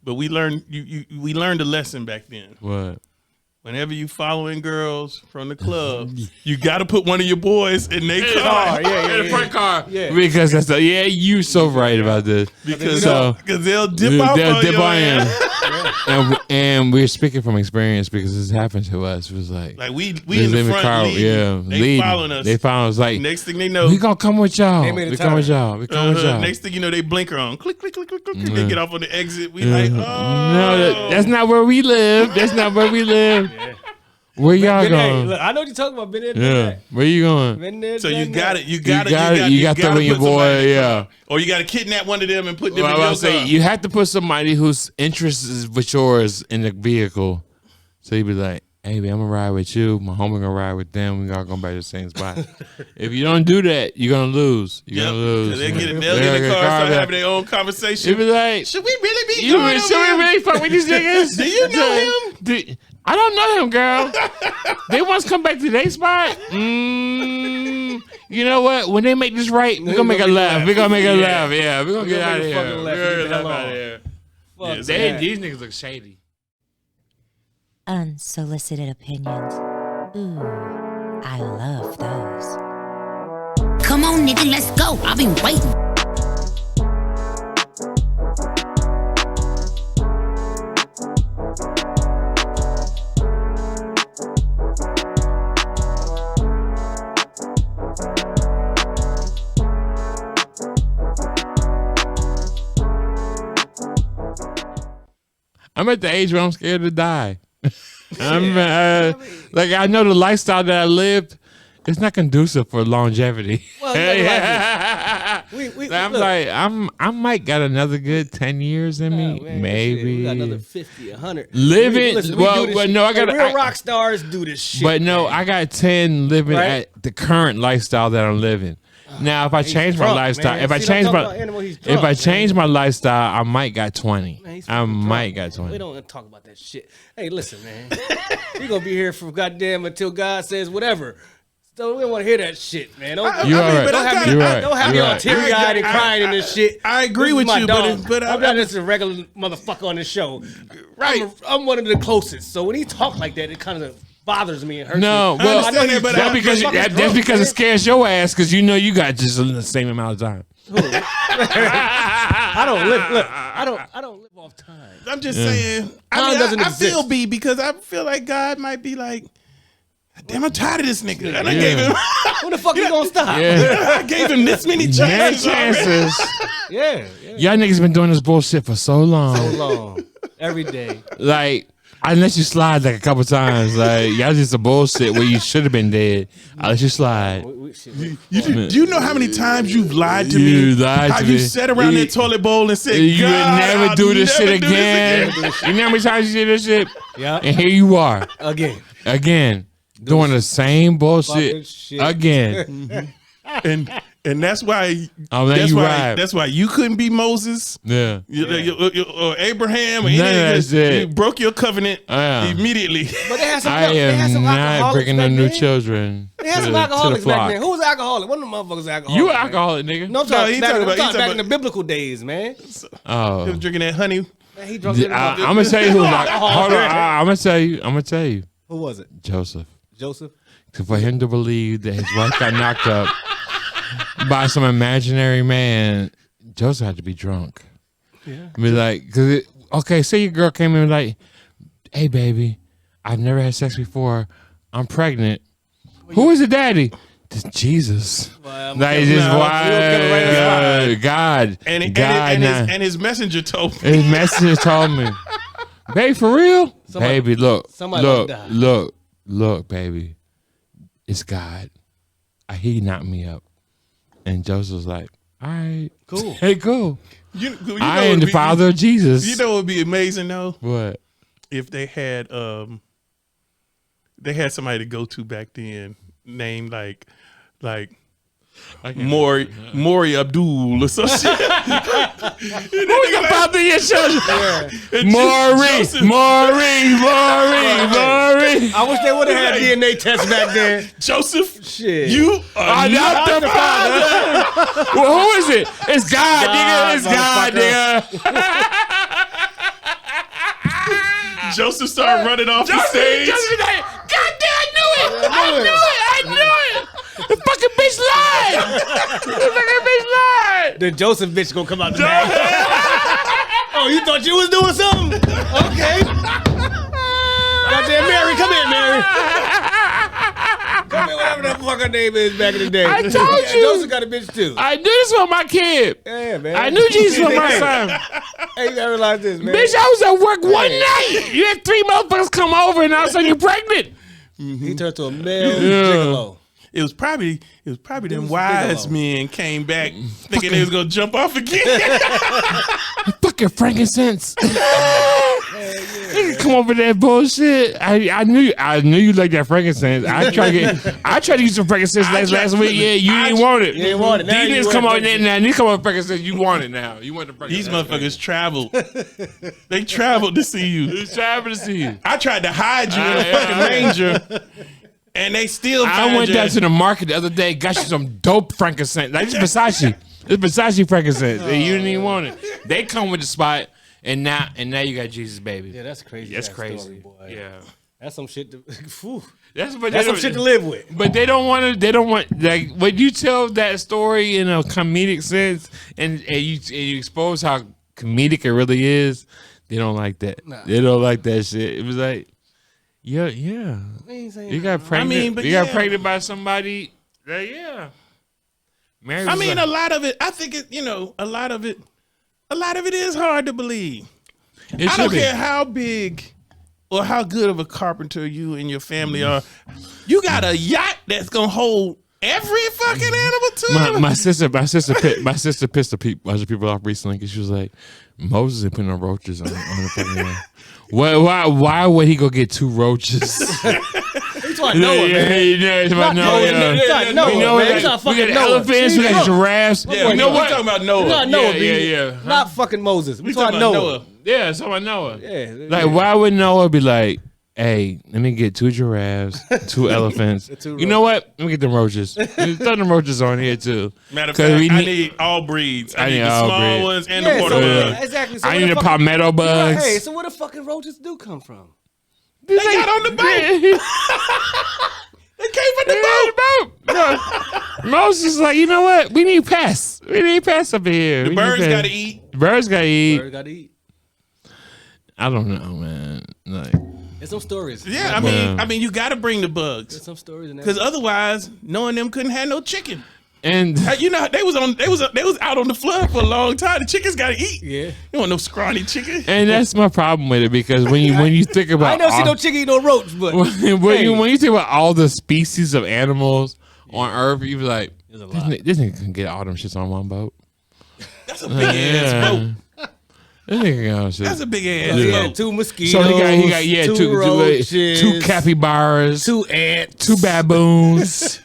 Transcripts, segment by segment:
But we learned we learned a lesson back then. What? Whenever you following girls from the club, you got to put one of your boys in their car. In the front car. Yeah. Because that's you so right about this. Because they'll dip off on you. And we're speaking from experience because this happened to us. It was like we in the front car, leading. They following us. They following us. Like next thing they know, we gonna come with y'all. We come with y'all. Next thing you know, they blinker on. Click, click, click, click, click. They get off on the exit. We like, no, that's not where we live. That's not where we live. Yeah. Where y'all going? Look, I know what you're talking about. Been there, yeah. Where you going? Been there, so you got it. You got to throw in your boy. Yeah. Or you got to kidnap one of them and put them in your car. You have to put somebody whose interest is with yours in the vehicle. So you be like, hey, man, I'm going to ride with you. My homie going to ride with them. We all going back to the same spot. If you don't do that, you're going to lose. You're going to lose. They'll get in the car, start having their own conversation. You be like, should we really be going Should we really fuck with these niggas? Do you know him? I don't know him, girl. They want to come back to their spot. You know what? When they make this right, we're going to make a laugh. We're going to make a laugh. Yeah, we're going to get out of here. We're going to get out of here. These niggas look shady. Unsolicited opinions. Ooh, I love those. Come on, nigga, let's go. I've been waiting. I'm at the age where I'm scared to die. I know the lifestyle that I lived, it's not conducive for longevity. Well, I might got another good 10 years in me, man, maybe. Shit, we got another 50, 100. Living, I got real rock stars do this shit. But no, I got 10 living at the current lifestyle that I'm living. Now, if I change my lifestyle, if I change my lifestyle, I might got 20. Man, I might got 20. We don't talk about that shit. Hey, listen, man, we gonna be here for goddamn until God says whatever. So we don't want to hear that shit, man. Don't have me all teary-eyed and crying in this shit. I agree with you, but I'm not just a regular motherfucker on the show. Right, I'm one of the closest. So when he talk like that, it kind of bothers me and hurts me. Well, that's because it scares your ass because you know you got just the same amount of time. I don't live off time. I'm just saying. I feel because I feel like God might be like, damn, I'm tired of this nigga. And I gave him. When the fuck you gonna stop? Yeah. I gave him this many chances. Yeah. Y'all niggas been doing this bullshit for so long. Every day. Like, unless you slide like a couple times, like y'all just a bullshit where you should have been dead. I'll let you slide. Do you know how many times you've lied to me? How you sat around that toilet bowl and said, "You would never do this shit again." You know how many times you did this shit? Yeah. And here you are again, doing the same bullshit again. And that's why that's why you couldn't be Moses. Yeah. Or Abraham or anything. You broke your covenant immediately. But they had some, I am not bringing no new children. They had some alcoholics back then. Who was alcoholic? One of them motherfuckers alcoholic. You alcoholic, nigga. No, I'm talking back in the biblical days, man. He was drinking that honey. Man, he drunk I'm gonna tell you who. Hold on, I'm gonna tell you. Who was it? Joseph. For him to believe that his wife got knocked up by some imaginary man, Joseph had to be drunk. Yeah. I mean, like, say your girl came in like, hey, baby, I've never had sex before. I'm pregnant. Who is the daddy? Jesus. Well, God. And his messenger told me. His messenger told me. Baby, for real? Baby, look, baby. It's God. He knocked me up. And Joseph was like, all right. Cool. Hey, cool. You I am the father of Jesus. You know what would be amazing, though? What? If they had somebody to go to back then named like Maury Abdul or some shit. Who's the father of your children? Maury. I wish they would have had DNA tests back then. Joseph, shit. You are not the father. Well, who is it? It's God, nigga. It's God, nigga. Joseph started running off the stage. Joseph like, God damn, I knew it. The fucking bitch lied. Then Joseph bitch gonna come out the back. Oh, you thought you was doing something? Okay. Goddamn Mary, come here, Mary. Come here, whatever that fucker name is back in the day. I told you. Joseph got a bitch too. I knew this was my kid. Yeah, man. I knew Jesus was my son. Hey, you gotta realize this, man. Bitch, I was at work one night. You had 3 motherfuckers come over, and all of a sudden you're pregnant. He turned to a male gigolo. It was probably them wise men came back thinking they was gonna jump off again. Fucking frankincense. Come over that bullshit. I knew you like that frankincense. I tried to use some frankincense last week. Yeah, you didn't want it. You didn't want it. Now These come on now. These come on frankincense. You want it now. You want the frankincense. These motherfuckers traveled. They traveled to see you. They traveled to see you. I tried to hide you in a fucking manger. And they still I went down to the market the other day, got you some dope frankincense. Like, it's Versace. It's Versace frankincense. And you didn't even want it. They come with the spot, and now you got Jesus, baby. Yeah, that's crazy. That's crazy. Story, boy. Yeah. That's some shit to That's some shit to live with. But they don't want like when you tell that story in a comedic sense and you expose how comedic it really is, they don't like that. Nah. They don't like that shit. It was like, yeah. You got pregnant. You got pregnant by somebody. Yeah. Mary a lot of it. I think it. A lot of it is hard to believe. I don't care how big or how good of a carpenter you and your family are. You got a yacht that's gonna hold every fucking animal too. My sister pissed a bunch of people off recently because she was like, Moses ain't putting no roaches on the fucking. Why would he go get 2 roaches? He's talking Noah, man. He's about Noah. We got elephants, we got giraffes. Yeah, you know what? We're talking about Noah. Not Noah, yeah. Not fucking Moses. We talking about Noah. Yeah, it's talking about Noah. Yeah. Like, why would Noah be like, hey, let me get 2 giraffes, 2 elephants. You know what? Let me get them roaches. Throw them roaches on here too. Matter of fact, I need all breeds. I need the small ones and the water bugs. Exactly. So I need the palmetto bugs. Hey, so where the fucking roaches do come from? They got on the boat. They came from the boat. Moses is like, you know what? We need pests. We need pests up here. The birds got to eat. Birds got to eat. Birds got to eat. I don't know, man. Like. There's some stories. Yeah, I mean, you got to bring the bugs. There's some stories in there. Because otherwise, knowing them couldn't have no chicken. And they was out on the flood for a long time. The chickens got to eat. Yeah, you want no scrawny chicken. And that's my problem with it because when you think about, I never see no chicken eat no roach, but when you think about all the species of animals on Earth, you be like, this nigga can get all them shits on one boat. That's a big ass boat. That's a big ass. Yeah, 2 mosquitoes. So he got 2 roaches, 2 capybaras, 2 ants, 2 baboons,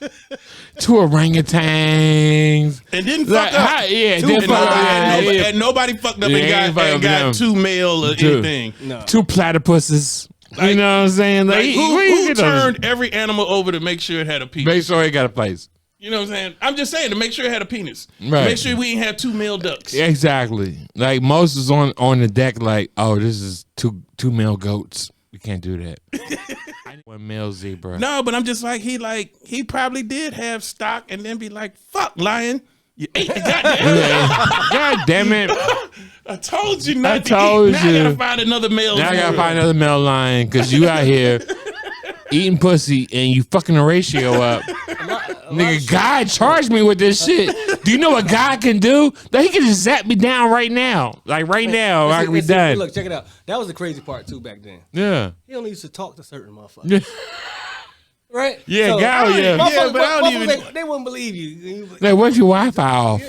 2 orangutans, and didn't fuck up. And nobody fucked up and got 2 male or anything. No. 2 platypuses. Like, you know what I'm saying? Like, who turned every animal over to make sure it had a penis? Make sure it got a place. You know what I'm saying? I'm just saying to make sure it had a penis. Right. Make sure we ain't have 2 male ducks. Exactly. Like Moses on the deck, like, oh, this is two male goats. We can't do that. 1 male zebra. No, but I'm just like he probably did have stock and then be like, fuck, lion. You ate the goddamn. God damn it. I told you not to eat. Now I gotta find another male. Now I gotta find another male lion because you out here eating pussy and you fucking the ratio up. Nigga, God charged me with this shit. Do you know what God can do? That he can just zap me down right now. Like right now, I can be done. Look, check it out. That was the crazy part too back then. Yeah. He only used to talk to certain motherfuckers. Right? Yeah, so, God, yeah. Yeah, but I don't even. They wouldn't believe you. Like, what's your Wi-Fi off?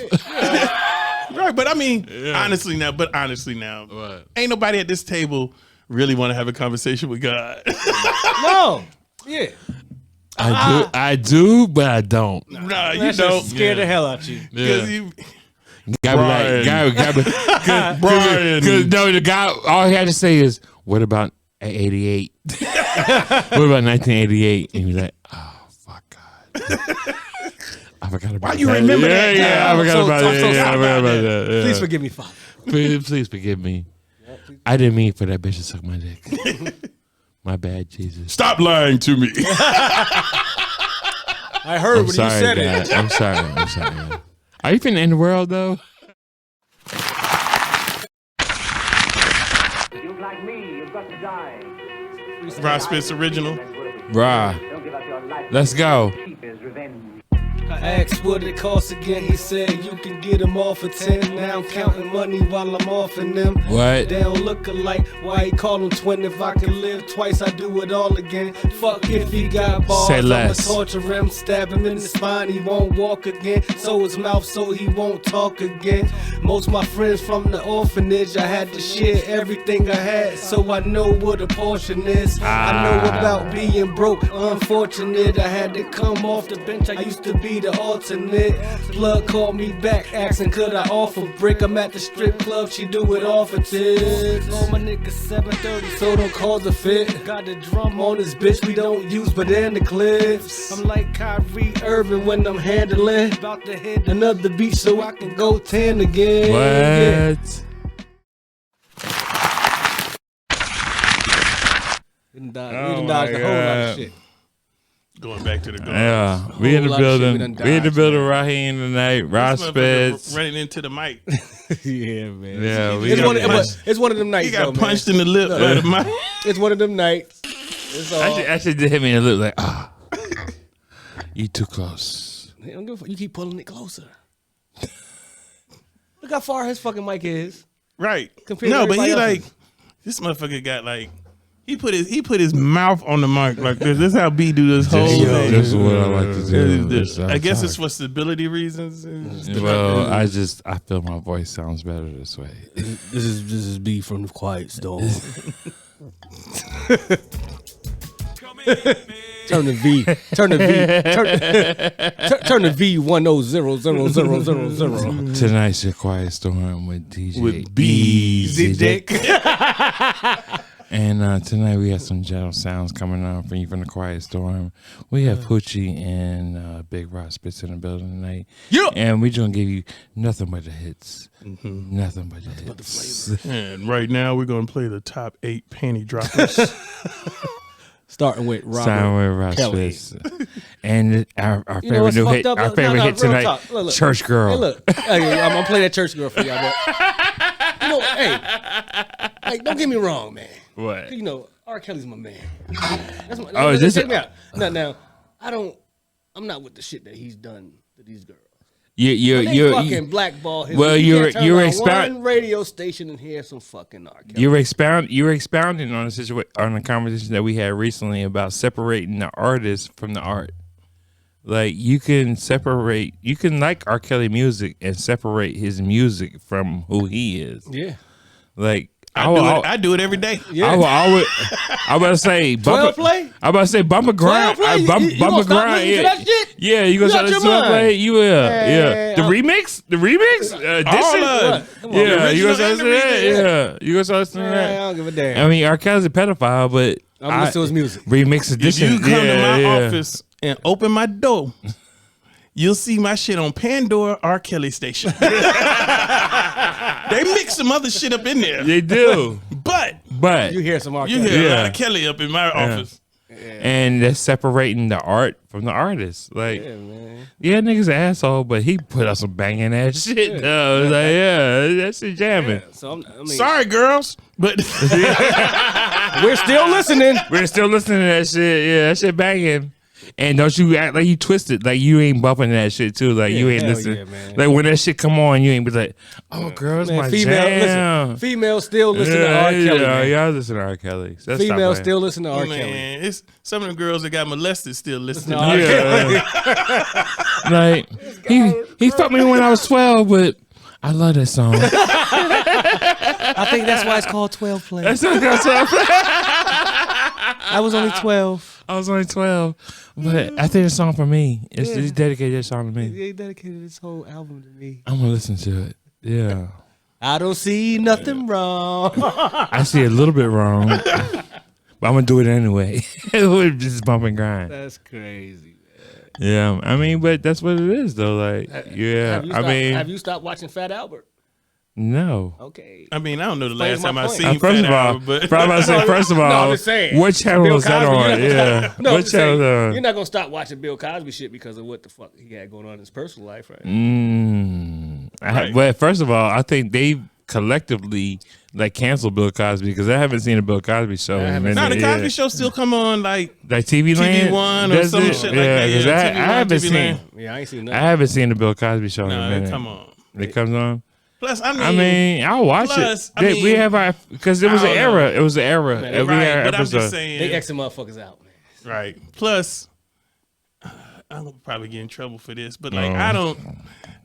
Right, but I mean, honestly now, what? Ain't nobody at this table really want to have a conversation with God. No. Yeah. I do, but I don't. Nah, you don't. Scare the hell out you. Because you gotta be like, Brian. Because no, the guy, all he had to say is, what about 88? What about 1988? And he was like, oh, fuck God. I forgot about that. Why you remember that? Yeah, I forgot about that. Please forgive me, Father. Please forgive me. I didn't mean for that bitch to suck my dick. My bad, Jesus. Stop lying to me. I heard when you said it. I'm sorry. Are you finna end the world, though? Like me, you've got to die. Rah Spitz original. Rah. Let's go. I asked what it costs again. He said you can get them all for 10. Now I'm counting money while I'm offing them. What? They don't look alike. Why he call them twin? If I can live twice, I do it all again. Fuck if he got balls. Say I'ma less. torture him, stab him in the spine. He won't walk again. So his mouth, so he won't talk again. Most of my friends from the orphanage, I had to share everything I had, so I know what a portion is. I know about being broke. Unfortunate, I had to come off the bench. I used to be the alternate. Plug called me back, asking could I offer brick. I'm at the strip club, she do it all for tips. All my niggas 730, so don't cause a fit. Got the drum on this bitch, we don't use but in the clips. I'm like Kyrie Irving when I'm handling. About to hit another beat so I can go 10 again. What? We done dodged a whole lot of shit. Going back to the guards. Yeah, we in the building. We in the building right here tonight. Rah Spitz. Running into the mic. Yeah, man. Yeah, it's one of them nights. He got though, punched in the lip by the mic. It's one of them nights. It's all. Actually did hit me in the lip like, you too close. Hey, don't give a fuck. You keep pulling it closer. Look how far his fucking mic is. Right. Compared No, to but he everybody like, this motherfucker got like, he put his mouth on the mic like this. This is how B do this whole thing. This is what I like to do. I guess it's for stability reasons. Well, I feel my voice sounds better this way. This is B from the Quiet Storm. Turn the V. Turn the V 10000000. Tonight's your Quiet Storm with DJ With Easy Dick. And tonight we have some general sounds coming on from you from the Quiet Storm. We have Pucci and Big Rah Spitz in the building tonight. Yeah. And we're going to give you nothing but the hits. Nothing but the hits. And right now we're gonna play the top 8 panty droppers. Starting with Rah Kelly. Spitz. And our You know favorite new hit, fucked up? our favorite hit real tonight, talk. Look. Church Girl. Hey, look. Hey, I'm gonna play that Church Girl for y'all. But, you know, hey, don't get me wrong, man. What? You know, R. Kelly's my man. That's my, is check me out. Now, I'm not with the shit that he's done to these girls. You're fucking blackball. Well, you're one radio station and hear some fucking R. Kelly. You're expounding on a conversation that we had recently about separating the artist from the art. Like you can like R. Kelly music and separate his music from who he is. Yeah. Like I do it every day. Yeah. I about to say bump play. I about to say bump a grind. Bump a grind. Yeah. That shit? Yeah, you gonna start listening to play? You will. Yeah. The remix. All Yeah, you gonna start listening to that? Yeah, you gonna start listening to that? I don't give a damn. I mean, R. Kelly's a pedophile, but I'm listening to his music. Remix If edition. you come to my office and open my door, you'll see my shit on Pandora R. Kelly station. They mix some other shit up in there. They do. But You hear some R. you Kelly. hear a lot of Kelly up in my office. And they're separating the art from the artist. Like, yeah, nigga's an asshole, but he put out some banging ass shit, though. Like, that shit jamming. So Sorry, girls, but we're still listening. We're still listening to that shit. Yeah, that shit banging. And don't you act like you twisted, like you ain't bumping that shit too, like you ain't listening. Yeah, man. Like when that shit come on, you ain't be like, "Oh, girls, my jam." Female still listen to R. Kelly. Yeah, y'all listen to R. Kelly. So Female still listen to R. man, Kelly. it's some of the girls that got molested still listening. No, to Like he fucked me when I was 12, but I love that song. I think that's why it's called 12 Play. I was only 12. I was only 12, but I think the song for me. It's dedicated that song to me. He dedicated this whole album to me. I'm gonna listen to it. Yeah. I don't see nothing wrong. I see a little bit wrong, but I'm gonna do it anyway. Just bump and grind. That's crazy, man. Yeah, I mean, but that's what it is, though. Like, yeah, Have you stopped watching Fat Albert? No. Okay. I mean, I don't know the last time I seen first Fat of all, Albert, but first of all, No, I'm just saying. what channel Bill was that Cosby, on? Yeah. No, What channel was that on? you're not gonna stop watching Bill Cosby shit because of what the fuck he had going on in his personal life, right? Well, first of all, I think they collectively like canceled Bill Cosby because I haven't seen a Bill Cosby show. No, the Cosby Show still come on like TV Land, TV1 or some shit like that. Yeah, I haven't TV seen. Land. Yeah, I ain't seen nothing. I haven't seen the Bill Cosby show in a No, minute. come on. It comes on. Plus, I mean, I'll watch it. We have our because it was an era. It was an era. Man, Every right, but I'm episode. just saying. They Xing motherfuckers out, man. Right. Plus, I'm gonna probably get in trouble for this, but like I don't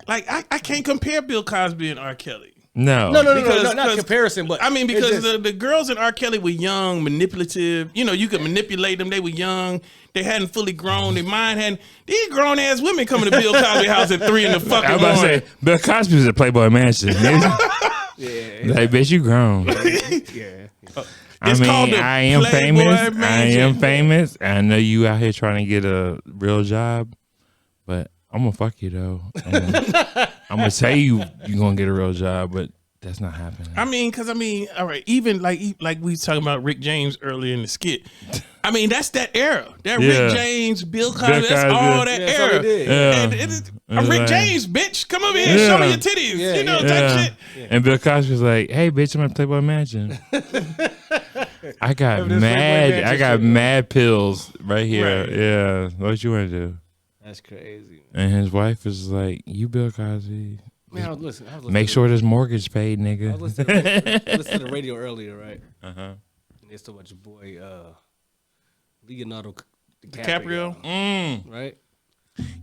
like I can't compare Bill Cosby and R. Kelly. No, not comparison, but I mean because just, the girls in R. Kelly were young, manipulative. You know, you could manipulate them. They were young. They hadn't fully grown. Their mind hadn't. These grown ass women coming to Bill Cosby house at 3 in the fucking I was morning. about to say Bill Cosby was a Playboy Mansion. Like, bitch, you grown. yeah. I It's called mean, the I am Playboy famous. Mansion. I am famous. I know you out here trying to get a real job, but I'm gonna fuck you though. And I'm gonna tell you you're gonna get a real job, but that's not happening. I mean, all right, even like we was talking about Rick James earlier in the skit. I mean, that's that era. That Rick James, Bill Cosby, that's all that era. And it is, I'm Rick James, bitch. Come over here and show me your titties. Type shit. And Bill Cosby was like, "Hey, bitch, I'm at Playboy Mansion. I got mad pills right here. Right. Yeah, what you want to do?" That's crazy. And his wife was like, "You Bill Cosby." Man, I was listening. Make sure this mortgage paid, nigga. I was listening to the radio earlier, right? Uh-huh. And it's so much your boy Leonardo DiCaprio. Right?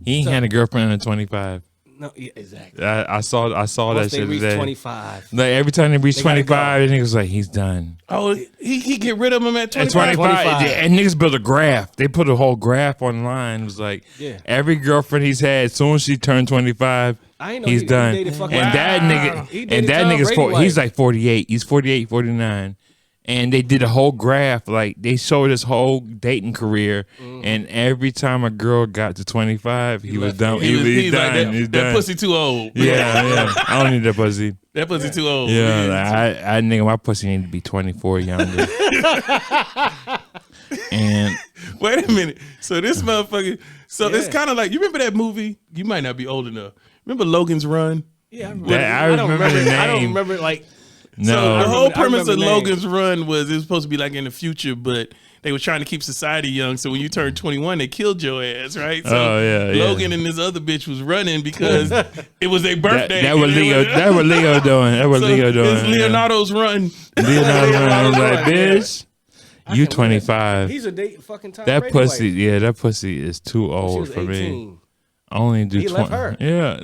He ain't had a girlfriend under 25. No, yeah, exactly. I saw Once that they shit reach today. 25. Like every time they reach They gotta 25, the niggas like, he's done. Oh, he get rid of him at At 25. 25, and niggas built a graph. They put a whole graph online. It was like, every girlfriend he's had, as soon as she turned 25, he's done. He That nigga's he's like 48. He's 48, 49. And they did a whole graph, like they showed his whole dating career, and every time a girl got to 25, he was done. He's done. Like, that pussy too old. Yeah. I don't need that pussy. That pussy too old. Yeah, I nigga, my pussy need to be 24 younger. And wait a minute. So this motherfucker. So it's kind of like, you remember that movie? You might not be old enough. Remember Logan's Run? Yeah, I remember. I remember the name. I don't remember like. No. So the whole premise of names. Logan's Run was it was supposed to be like in the future, but they were trying to keep society young. So when you turned 21, they killed your ass, right? So Logan and this other bitch was running because it was their birthday. That was Leo. That was Leo doing. That was Leo doing. It's Leonardo's run. Leonardo run. I was like, bitch, you 25. He's a date fucking time. That pussy, yeah, that pussy is too old for 18. me. I only do 20. He left her. Yeah,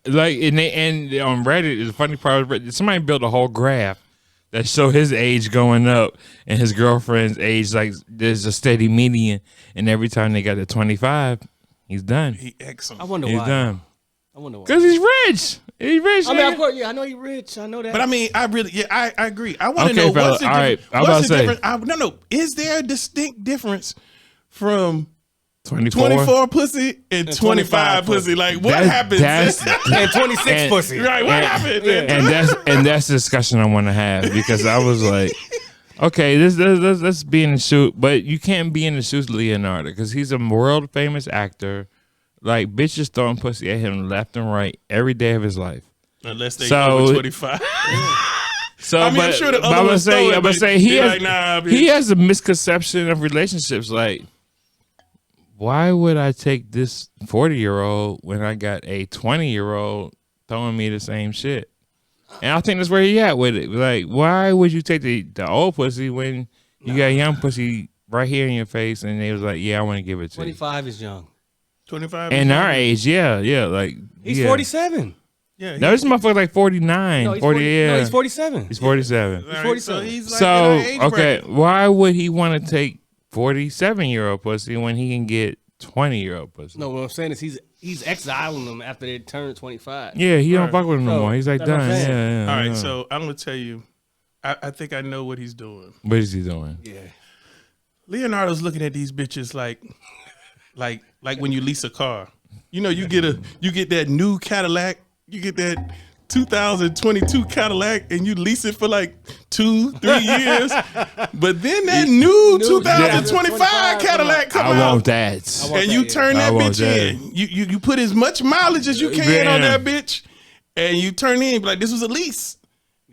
like, and on Reddit, the funny part of Reddit, somebody built a whole graph that showed his age going up and his girlfriend's age. Like, there's a steady median, and every time they got to 25, he's done. He excellent. I wonder he's why. done. I wonder why. Because he's rich. He's rich. I mean, of course, I know he's rich. I know that. But I mean, I agree. I want to know fella, what's the all right, difference. I'm about What's to the say. difference? No. Is there a distinct difference from 24 pussy and 25 pussy? Like, what happens? And 26 pussy. Right, what happened? And that's the discussion I want to have, because I was like, okay, let's be in the shoot, but you can't be in the shoes of Leonardo because he's a world famous actor. Like, bitches throwing pussy at him left and right every day of his life. Unless they over 25. So, I mean, I'm sure the other ones throw it, I'm but say he has a misconception of relationships. Like, why would I take this 40-year-old when I got a 20-year-old throwing me the same shit? And I think that's where he at with it. Like, why would you take the old pussy when you got young pussy right here in your face? And they was like, yeah, I want to give it to 25 is young. 25. And our age, yeah, like he's 47. Yeah. No, this motherfucker like 49, No, he's 40. Yeah, No, he's 47. He's 47. Right, 47. so he's like So in our age bracket. why would he want to take 47-year-old pussy when he can get 20-year-old pussy? No, what I'm saying is he's exiling them after they turn 25. Yeah, he don't fuck with him no So, more. He's like that's what I'm done. saying. Yeah. All right, so I'm gonna tell you, I think I know what he's doing. What is he doing? Yeah. Leonardo's looking at these bitches like when you lease a car. You know, you get that new Cadillac, you get that 2022 Cadillac and you lease it for like 2-3 years, but then that new 2025 Cadillac come out. I want that. And you turn that bitch in. You put as much mileage as you can on that bitch, and you turn in like this was a lease.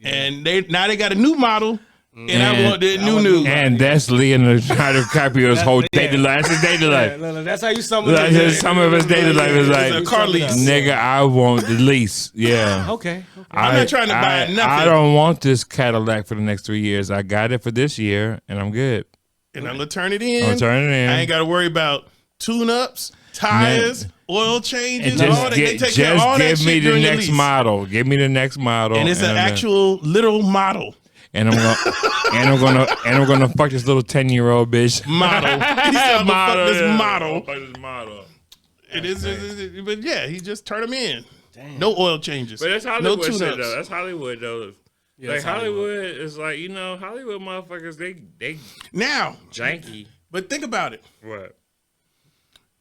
And they got a new model. And I want the new. And that's Leonardo DiCaprio's whole dating life. That's his dating life. That's how you sum it up. Some of his dating life is like a car lease. Nigga, I want the lease. Yeah. Okay. I'm not trying to buy nothing. I don't want this Cadillac for the next 3 years. I got it for this year, and I'm good. And I'm gonna turn it in. I'm turning it in. I ain't got to worry about tune-ups, tires, oil changes, and all that. They take care of all that shit. Just give me the next lease. model. Give me the next model. And it's an actual little model. And I'm gonna fuck this little 10-year-old bitch. Model. Fuck this model. Fuck this model. It is, but yeah, he just turned him in. Damn. No oil changes. But that's Hollywood no shit though. That's Hollywood though. Yeah, like Hollywood is like, you know, Hollywood motherfuckers, they now janky. But think about it. What?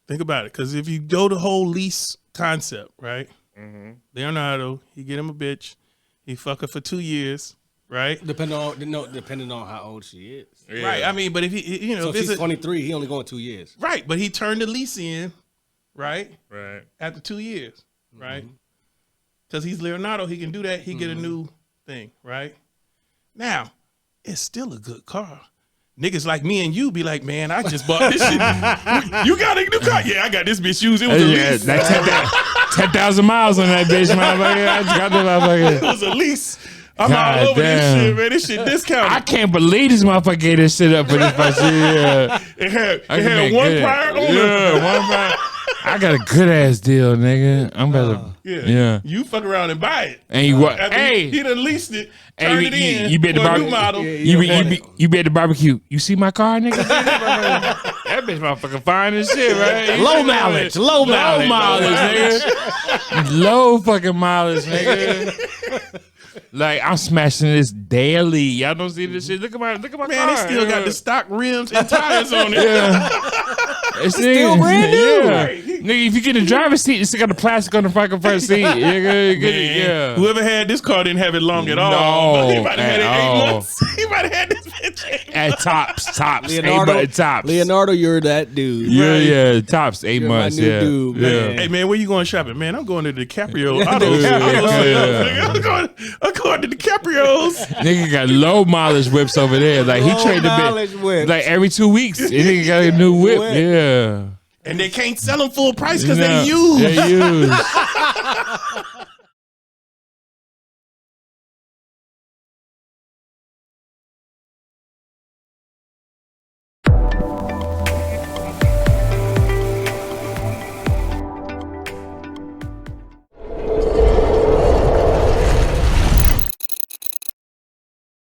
Think about it, because if you go the whole lease concept, right? Mm-hmm. Leonardo, he get him a bitch, he fuck her for 2 years. Right, depending on how old she is. Yeah. Right, I mean, but if he, you know, so if she's 23, he only going 2 years. Right, but he turned the lease in, right, right after 2 years, right, because he's Leonardo, he can do that. He get a new thing, right. Now, it's still a good car. Niggas like me and you be like, man, I just bought this shit. You got a new car? Yeah, I got this bitch used. It was a lease. That 10,000 miles on that bitch, motherfucker. I just got the motherfucker. It was a lease. I'm all over this shit, man. This shit discounted. I can't believe this motherfucker gave this shit up for this price. Yeah. It had one prior owner. Yeah, one prior. I got a good ass deal, nigga. I'm about to. Yeah. You fuck around and buy it. And you what? Hey. He done leased it. Turned it in. You be at the barbecue. Model. You be at the barbecue. You see my car, nigga? That bitch motherfucking fine as shit, right? Low mileage, nigga. Low fucking mileage, nigga. Like, I'm smashing this daily. Y'all don't see this shit. Look at my car. Man, they still got the stock rims and tires on it. Yeah. It's still brand new. Yeah. Right. Nigga, if you get in the driver's seat, it's got the plastic on the fucking front seat. Yeah. Whoever had this car didn't have it long at all. No, he might have had it 8 months. He might have had this bitch at tops. Leonardo, 8 months tops. Leonardo, you're that dude. Yeah, tops 8 months. My new dude, man. Hey man, where you going shopping? Man, I'm going to DiCaprio autos. I'm going to DiCaprio's. Nigga got low mileage whips over there. Like he traded a bit. Like every 2 weeks, nigga got a new whip. Yeah. And they can't sell them full price because they used. They used.